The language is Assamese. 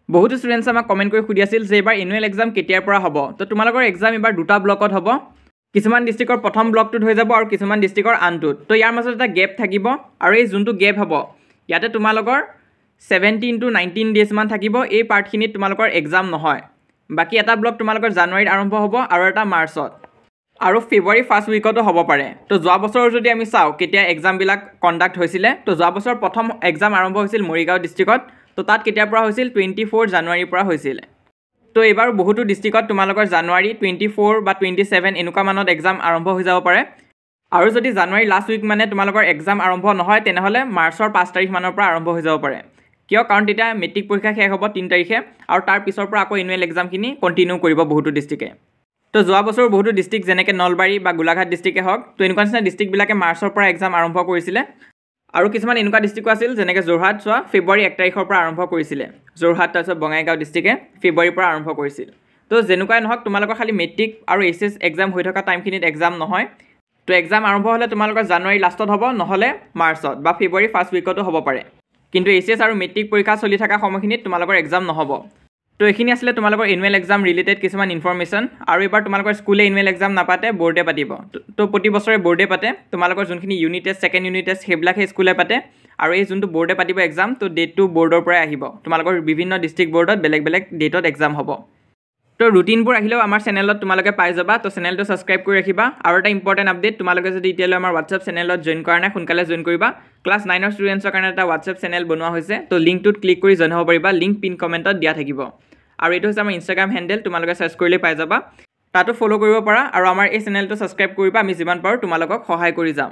বহুত ষ্টুডেণ্টছ আমাক কমেণ্ট কৰি সুধি আছিল যে এইবাৰ এনুৱেল এক্সাম কেতিয়াৰ পৰা হ'ব তো তোমালোকৰ এক্সাম এইবাৰ দুটা ব্লকত হ'ব কিছুমান ডিষ্ট্ৰিক্টৰ প্ৰথম ব্লকটোত হৈ যাব আৰু কিছুমান ডিষ্ট্ৰিক্টৰ আনটোত তো ইয়াৰ মাজত এটা গেপ থাকিব আৰু এই যোনটো গেপ হ'ব ইয়াতে তোমালোকৰ 17 to 19 ডেজ মান থাকিব এই পাৰ্টখিনিত তোমালোকৰ এক্সাম নহয় বাকি এটা ব্লক তোমালোকৰ জানুৱাৰীত আৰম্ভ হ'ব আৰু এটা মাৰ্চত আৰু ফেব্ৰুৱাৰী ফাৰ্ষ্ট উইকতো হ'ব পাৰে তো যোৱা বছৰ যদি আমি চাওঁ কেতিয়া এক্সামবিলাক কণ্ডাক্ট হৈছিলে তো যোৱা বছৰ প্ৰথম এক্সাম আৰম্ভ হৈছিল মৰিগাঁও ডিষ্ট্ৰিক্টত তো তাত কেতিয়াৰ পৰা হৈছিল 24 জানুৱাৰীৰ পৰা হৈছিল তো এইবাৰ বহুতো ডিষ্ট্ৰিক্টত তোমালোকৰ জানুৱাৰী 24 বা 27 এনেকুৱা মানত এক্সাম আৰম্ভ হৈ যাব পাৰে আৰু যদি জানুৱাৰী লাষ্ট উইক মানে তোমালোকৰ এক্সাম আৰম্ভ নহয় তেনেহ'লে মাৰ্চৰ 5 তাৰিখ মানৰ পৰা আৰম্ভ হৈ যাব পাৰে কিয় কাৰণ তেতিয়া মেট্ৰিক পৰীক্ষা শেষ হ'ব 3 তাৰিখে আৰু তাৰ পিছৰ পৰা আকৌ এনুৱেল এক্সামখিনি কণ্টিনিউ কৰিব বহুতো ডিষ্ট্ৰিক্টে তো যোৱা বছৰ বহুতো ডিষ্ট্ৰিক্ট যেনেকৈ নলবাৰী বা গোলাঘাট ডিষ্ট্ৰিক্টে হওক তো এনেকুৱা নিচিনা ডিষ্ট্ৰিক্টবিলাকে মাৰ্চৰ পৰা এক্সাম আৰম্ভ কৰিছিলে আৰু কিছুমান এনেকুৱা ডিষ্ট্ৰিক্ট আছিল যেনেকৈ যোৰহাট চোৱা ফেব্ৰুৱাৰী 1 তাৰিখৰ পৰা আৰম্ভ কৰিছিলে যোৰহাট তাৰপিছত বঙাইগাঁও ডিষ্ট্ৰিক্টে ফেব্ৰুৱাৰীৰ পৰা আৰম্ভ কৰিছিল তো যেনেকুৱাই নহওক তোমালোকৰ খালি মেট্ৰিক আৰু এইচএছ এক্সাম হৈ থকা টাইমখিনিত এক্সাম নহয় তো এক্সাম আৰম্ভ হ'লে তোমালোকৰ জানুৱাৰী লাষ্টত হ'ব নহ'লে মাৰ্চত বা ফেব্ৰুৱাৰী ফাৰ্ষ্ট উইকতো হ'ব পাৰে কিন্তু এইচএছ আৰু মেট্ৰিক পৰীক্ষা চলি থকা সময়খিনিত তোমালোকৰ এক্সাম নহ'ব তো এইখিনি আছিলে তোমালোকৰ এনুৱেল এক্সাম ৰিলেটেড কিছুমান ইনফৰমেশ্যন আৰু এবাৰ তোমালোকৰ স্কুলে এনুৱেল এক্সাম নাপাতে বৰ্ডে পাতিব তো প্ৰতি বছৰে বৰ্ডে পাতে তোমালোকৰ যোনখিনি unit test second unit test সেইবিলাকহে স্কুলে পাতে আৰু এই যোনটো বৰ্ডে পাতিব এক্সাম তো ডেটটো বৰ্ডৰ পৰাই আহিব তোমালোকৰ বিভিন্ন ডিষ্ট্ৰিক্ট বৰ্ডত বেলেগ বেলেগ ডেটত এক্সাম হ'ব তো ৰুটিনবোৰ আহিলেও আমাৰ চেনেলত তোমালোকে পাই যাবা তো চেনেলটো ছাবস্ক্ৰাইব কৰি ৰাখিবা আৰু এটা ইম্পৰ্টেণ্ট আপডেট তোমালোকে যদি এতিয়ালৈ আমাৰ হোৱাটছআপ চেনেলত জইন কৰা নাই সোনকালে জইন কৰিবা ক্লাছ 9ৰ ষ্টুডেণ্টছৰ কাৰণে এটা হোৱাটছআপ চেনেল বনোৱা হৈছে তো লিংকটোত ক্লিক কৰি জইন হ'ব পাৰিবা লিংক পিন কমেণ্টত দিয়া থাকিব আৰু এইটো হৈছে আমাৰ ইনষ্টাগ্ৰাম হেণ্ডেল তোমালোকে চাৰ্চ কৰিলে পাই যাবা তাতো ফ'ল' কৰিব পাৰা আৰু আমাৰ এই চেনেলটো ছাবস্ক্ৰাইব কৰিবা আমি যিমান পাৰোঁ তোমালোকক সহায় কৰি যাম